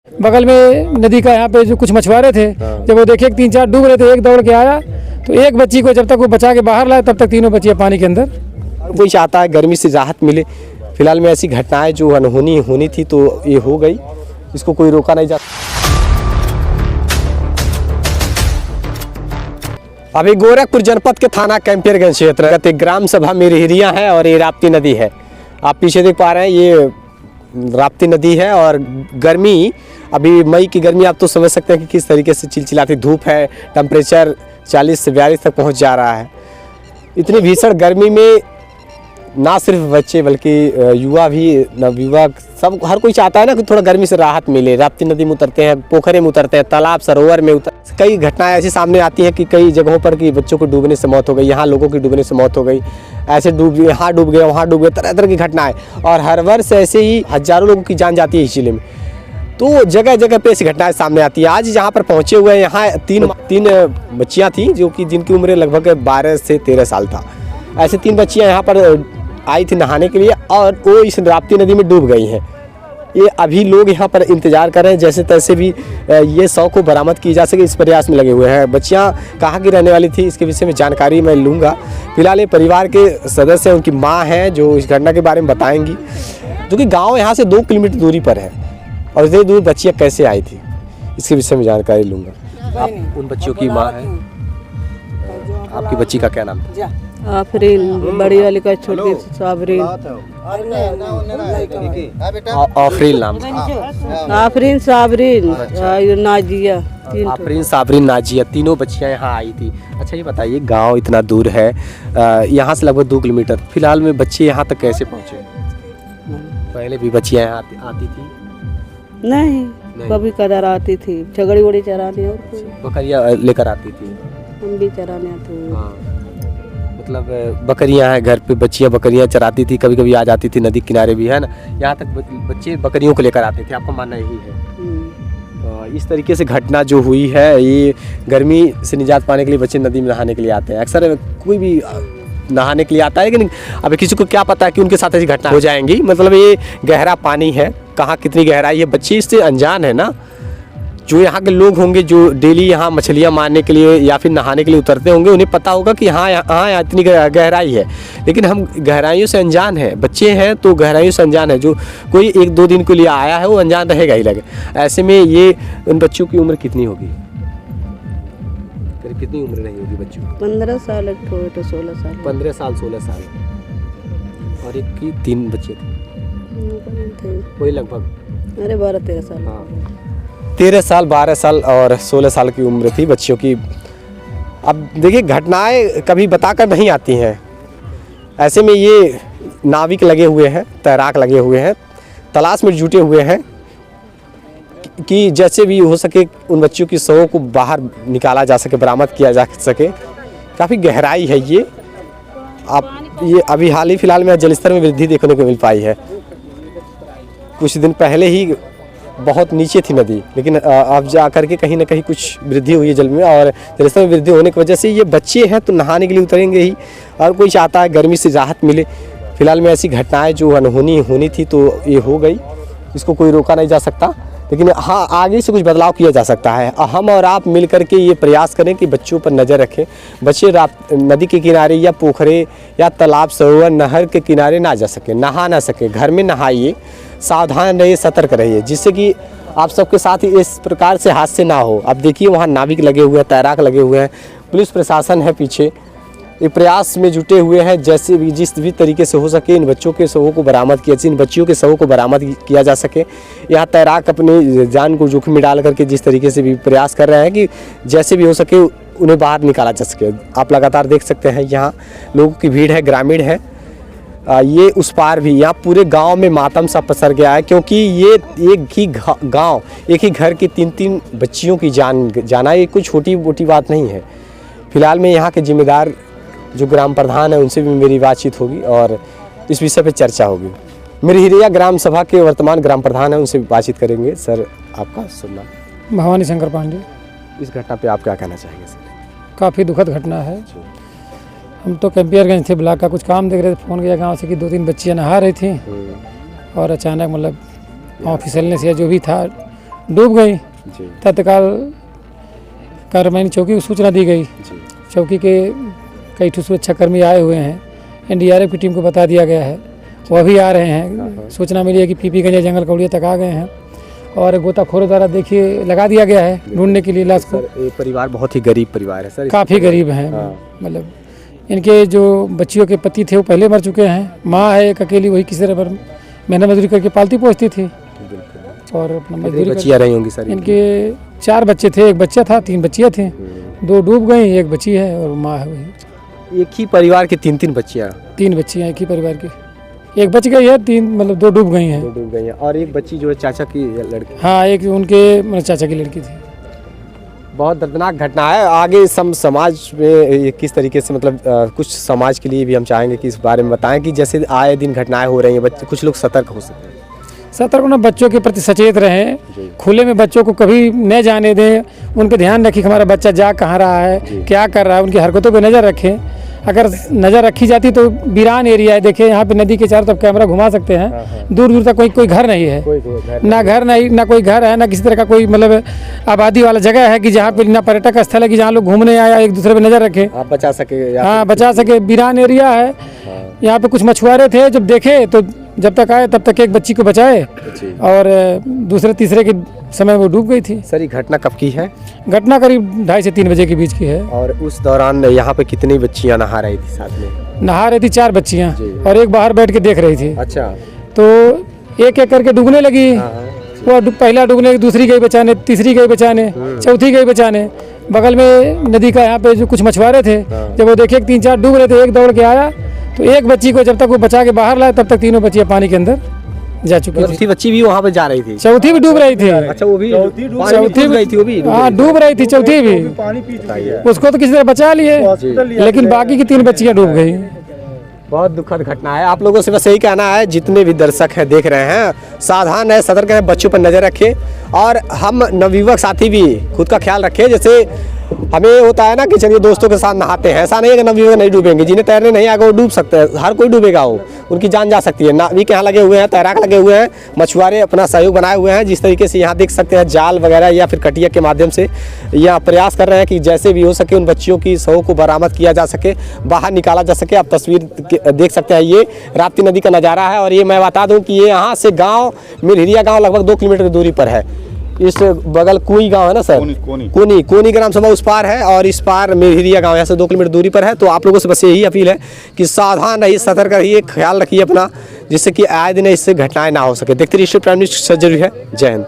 बगल में नदी का यहाँ पे जो कुछ मछुआरे थे, जब वो देखे 3-4 डूब रहे थे, एक दौड़ के आया तो एक बच्ची को जब तक वो बचा के बाहर लाया तब तक तीनों बच्चियाँ पानी के अंदर। कोई चाहता है गर्मी से राहत मिले। फिलहाल में ऐसी घटनाएं जो अनहोनी होनी थी तो ये हो गई, इसको कोई रोका नहीं जा। अभी गोरखपुर जनपद के थाना कैंपियरगंज क्षेत्र के ग्राम सभा मिरहिरिया है और ये राप्ती नदी है। आप पीछे देख पा रहे हैं, ये राप्ती नदी है और गर्मी, अभी मई की गर्मी आप तो समझ सकते हैं कि किस तरीके से चिलचिलाती धूप है। टेम्परेचर 40 से 42 तक पहुंच जा रहा है। इतनी भीषण गर्मी में ना सिर्फ बच्चे बल्कि युवा भी, नवयुवक, सब हर कोई चाहता है ना कि थोड़ा गर्मी से राहत मिले। राप्ती नदी में उतरते हैं, पोखरे में उतरते हैं, तालाब सरोवर में कई घटनाएं ऐसी सामने आती हैं कि कई जगहों पर कि बच्चों को डूबने से मौत हो गई, यहाँ लोगों की डूबने से मौत हो गई, ऐसे यहाँ डूब गए, वहाँ डूब गए, तरह तरह की घटनाएं। और हर वर्ष ऐसे ही हजारों लोगों की जान जाती है इस जिले में। तो जगह जगह पे ऐसी घटनाएं सामने आती है। आज जहाँ पर पहुँचे हुए हैं, यहाँ तीन बच्चियाँ थी जो कि जिनकी उम्र लगभग 12 से 13 साल था। ऐसे 3 बच्चियाँ यहाँ पर आई थी नहाने के लिए और वो इस राप्ती नदी में डूब गई हैं। ये अभी लोग यहाँ पर इंतजार कर रहे हैं जैसे तैसे भी ये 100 को बरामद की जा सके, इस प्रयास में लगे हुए हैं। बच्चियाँ कहाँ की रहने वाली थी इसके विषय में जानकारी मैं लूँगा। फिलहाल ये परिवार के सदस्य हैं, उनकी माँ हैं जो इस घटना के बारे में बताएंगी, जो कि गाँव यहाँ से 2 किलोमीटर दूरी पर है। और इतनी दूर बच्चियाँ कैसे आई थी इसके विषय में जानकारी लूँगा। आप उन बच्चियों की माँ हैं, आपकी बच्ची का क्या नाम था? आफरीन, बड़ी वाली का छोटी साबरीन। आफरीन नाम, आफरीन, साबरीन, नाजिया। आफरीन, साबरीन, नाजिया, तीनों बच्चियां यहाँ आई थी। अच्छा ये बताइए, गांव इतना दूर है, यहाँ से लगभग 2 किलोमीटर, फिलहाल में बच्चे यहाँ तक कैसे पहुँचे? पहले भी बच्चियां यहाँ आती थी? नहीं, कभी कदर आती थी, झगड़ी वड़ी चराने और बकरियाँ लेकर आती थी। हम भी चराने आते हैं। मतलब बकरियां हैं घर पे, बच्चियां बकरियां चराती थी, कभी कभी आ जाती थी, नदी किनारे भी है ना, यहाँ तक बच्चे बकरियों को लेकर आते थे। आपका मानना यही है? इस तरीके से घटना जो हुई है, ये गर्मी से निजात पाने के लिए बच्चे नदी में नहाने के लिए आते हैं। अक्सर कोई भी नहाने के लिए आता है, लेकिन अभी किसी को क्या पता है कि उनके साथ ऐसी घटना हो जाएंगी। मतलब ये गहरा पानी है, कहाँ कितनी गहराई है, बच्चे इससे अनजान है ना। जो यहाँ के लोग होंगे जो डेली यहाँ मछलियाँ मारने के लिए या फिर नहाने के लिए उतरते होंगे, उन्हें पता होगा कि हाँ यहाँ इतनी गहराई है, लेकिन हम गहराइयों से अनजान हैं। बच्चे हैं तो गहराइयों से अनजान है। जो कोई 1-2 दिन के लिए आया है वो अनजान रहेगा ही लगे। ऐसे में ये उन बच्चों की उम्र कितनी होगी? कितनी उम्र रही होगी बच्चों की? 15 साल, एक तो 16 साल। 15 साल 16 साल। और एक की 3 बच्चे थे, वही लगभग 12-13 साल। हाँ, 13 साल, 12 साल और 16 साल की उम्र थी बच्चियों की। अब देखिए, घटनाएं कभी बताकर नहीं आती हैं। ऐसे में ये नाविक लगे हुए हैं, तैराक लगे हुए हैं, तलाश में जुटे हुए हैं कि जैसे भी हो सके उन बच्चों की शवों को बाहर निकाला जा सके, बरामद किया जा सके। काफ़ी गहराई है ये। ये अभी हाल ही फिलहाल में जलस्तर में वृद्धि देखने को मिल पाई है। कुछ दिन पहले ही बहुत नीचे थी नदी, लेकिन अब जा करके कहीं ना कहीं कुछ वृद्धि हुई है जल में, और जलस्तर में वृद्धि होने की वजह से ये बच्चे हैं तो नहाने के लिए उतरेंगे ही। और कोई चाहता है गर्मी से राहत मिले। फिलहाल में ऐसी घटनाएं जो अनहोनी होनी थी तो ये हो गई, इसको कोई रोका नहीं जा सकता, लेकिन हाँ आगे से कुछ बदलाव किया जा सकता है। हम और आप मिल करके ये प्रयास करें कि बच्चों पर नज़र रखें। बच्चे नदी के किनारे या पोखरे या तालाब सरोवर नहर के किनारे ना जा सके, नहा ना सके। घर में नहाइए, सावधान रहिए, सतर्क रहिए, जिससे कि आप सबके साथ ही इस प्रकार से हादसे ना हो। अब देखिए, वहाँ नाविक लगे हुए हैं, तैराक लगे हुए हैं, पुलिस प्रशासन है पीछे, ये प्रयास में जुटे हुए हैं जैसे भी जिस भी तरीके से हो सके इन बच्चों के शवों को बरामद किया, इन बच्चियों के शवों को बरामद किया जा सके। यहाँ तैराक अपनी जान को जोखिम में डाल करके जिस तरीके से भी प्रयास कर रहे हैं कि जैसे भी हो सके उन्हें बाहर निकाला जा सके। आप लगातार देख सकते हैं यहाँ लोगों की भीड़ है, ग्रामीण है। ये उस पार भी, यहाँ पूरे गांव में मातम सा पसर गया है, क्योंकि ये एक ही गांव, एक ही घर की 3-3 बच्चियों की जाना ये कोई छोटी मोटी बात नहीं है। फिलहाल में यहाँ के जिम्मेदार जो ग्राम प्रधान है उनसे भी मेरी बातचीत होगी और इस विषय पे चर्चा होगी। मिरहिरिया ग्राम सभा के वर्तमान ग्राम प्रधान हैं, उनसे बातचीत करेंगे। सर, आपका शुभ नाम? भवानी शंकर पांडे। इस घटना पे आप क्या कहना चाहेंगे सर? काफ़ी दुखद घटना है। हम तो कैंपियरगंज थे, ब्लॉक का कुछ काम देख रहे थे, फ़ोन किया गांव से कि 2-3 बच्चियाँ नहा रही थी और अचानक मतलब पाँव फिसलने से जो भी था डूब गई। जी तत्काल कार्रवाई चौकी को सूचना दी गई। जी चौकी के कई ठो सुरक्षाकर्मी आए हुए हैं, एनडीआरएफ की टीम को बता दिया गया है, वह भी आ रहे हैं। सूचना मिली है कि पीपीगंज जंगल कौड़िया तक आ गए हैं और गोताखोरों द्वारा देखिए लगा दिया गया है ढूंढने के लिए लाश को। सर ये परिवार बहुत ही गरीब परिवार है सर। काफ़ी गरीब हैं, हाँ। मतलब इनके जो बच्चियों के पति थे वो पहले मर चुके हैं। माँ है एक अकेली, वही किसी तरह पर मेहनत मजदूरी करके पालती पोसती थी और अपना मजदूरी बच्चियाँ रही होंगी सर। इनके 4 बच्चे थे, एक बच्चा था, 3 बच्चियाँ थी, 2 डूब गई, एक बच्ची है और माँ है वही। एक ही परिवार की 3 बच्चियाँ। 3 बच्चियाँ एक ही परिवार की, एक बच गई है, 3 मतलब 2 डूब गई हैं। 2 डूब गई हैं और एक बच्ची जो है चाचा की लड़की। हाँ, एक उनके मतलब चाचा की लड़की थी। बहुत दर्दनाक घटना है। आगे समाज में ये किस तरीके से मतलब कुछ समाज के लिए भी हम चाहेंगे कि इस बारे में बताएं कि जैसे आए दिन घटनाएं हो रही हैं, बच्चे कुछ लोग सतर्क हो सकते हैं। सतर्क होना, बच्चों के प्रति सचेत रहें, खुले में बच्चों को कभी न जाने दें, उनके ध्यान रखें कि हमारा बच्चा जा कहाँ रहा है, क्या कर रहा है, उनकी हरकतों पर नज़र रखें। अगर नज़र रखी जाती तो वीरान एरिया है, देखिए यहाँ पे नदी के चारों तरफ कैमरा घुमा सकते हैं, दूर दूर तक कोई घर नहीं है, ना घर नहीं, ना कोई घर है, ना किसी तरह का कोई मतलब आबादी वाला जगह है कि जहाँ पे ना पर्यटक स्थल है कि जहाँ लोग घूमने आया एक दूसरे पे नज़र रखे, आप बचा सके। हाँ बचा सके। वीरान एरिया है, यहाँ पे कुछ मछुआरे थे, जब देखे तो जब तक आए तब तक एक बच्ची को बचाए और दूसरे तीसरे के समय वो डूब गई थी। सर ये घटना कब की है? घटना करीब 2:30 से 3 बजे के बीच की है। और उस दौरान यहाँ पे कितनी बच्चियाँ नहा रही थी साथ में? नहा रही थी 4 बच्चियाँ और एक बाहर बैठ के देख रही थी। अच्छा। तो एक एक करके डूबने लगी, वो पहला डूबने, दूसरी गई बचाने, तीसरी गई बचाने, चौथी गई बचाने। बगल में नदी का यहाँ पे जो कुछ मछुआरे थे, जब वो देखे 3-4 डूब रहे थे, एक दौड़ के आया तो एक बच्ची को जब तक वो बचा के बाहर लाए तब तक तीनों बच्चियाँ पानी के अंदर जा चुकी थी। चौथी बच्ची भी वहाँ पे जा रही थी? चौथी भी डूब रही थी। अच्छा, वो भी चौथी गई थी? वो भी हाँ डूब रही थी, चौथी भी। उसको तो किसी तरह बचा लिए, लेकिन बाकी की 3 बच्चियाँ डूब गई। बहुत दुखद घटना है। आप लोगों से बस यही कहना है, जितने भी दर्शक हैं देख रहे हैं, सावधान है, सतर्क है, बच्चों पर नज़र रखें और हम नवयुवक साथी भी खुद का ख्याल रखें। जैसे हमें होता है ना कि चलिए दोस्तों के साथ नहाते हैं, ऐसा नहीं है कि नवयुवक नहीं डूबेंगे, जिन्हें तैरने नहीं आएगा वो डूब सकते हैं, हर कोई डूबेगा, वो उनकी जान जा सकती है। नाविक यहाँ लगे हुए हैं, तैराक लगे हुए हैं, मछुआरे अपना सहयोग बनाए हुए हैं। जिस तरीके से यहाँ देख सकते हैं जाल वगैरह या फिर कटिया के माध्यम से यहाँ प्रयास कर रहे हैं कि जैसे भी हो सके उन बच्चियों की शव को बरामद किया जा सके, बाहर निकाला जा सके। आप तस्वीर देख सकते हैं, ये राप्ती नदी का नज़ारा है और ये मैं बता दूँ कि ये यहाँ से गाँव मिरहिरिया गाँव लगभग 2 किलोमीटर की दूरी पर है। इस बगल कुई गांव है ना सर, कोनी ग्राम सभा उस पार है और इस पार मेहिरिया गांव यहाँ से 2 किलोमीटर दूरी पर है। तो आप लोगों से बस यही अपील है कि सावधान रहिए, सतर्क रहिए, ख्याल रखिए अपना, जिससे कि आए दिन इससे घटनाएं ना हो सके। देखते रहिए प्राइम न्यूज़, जरूरी है। जय हिंद।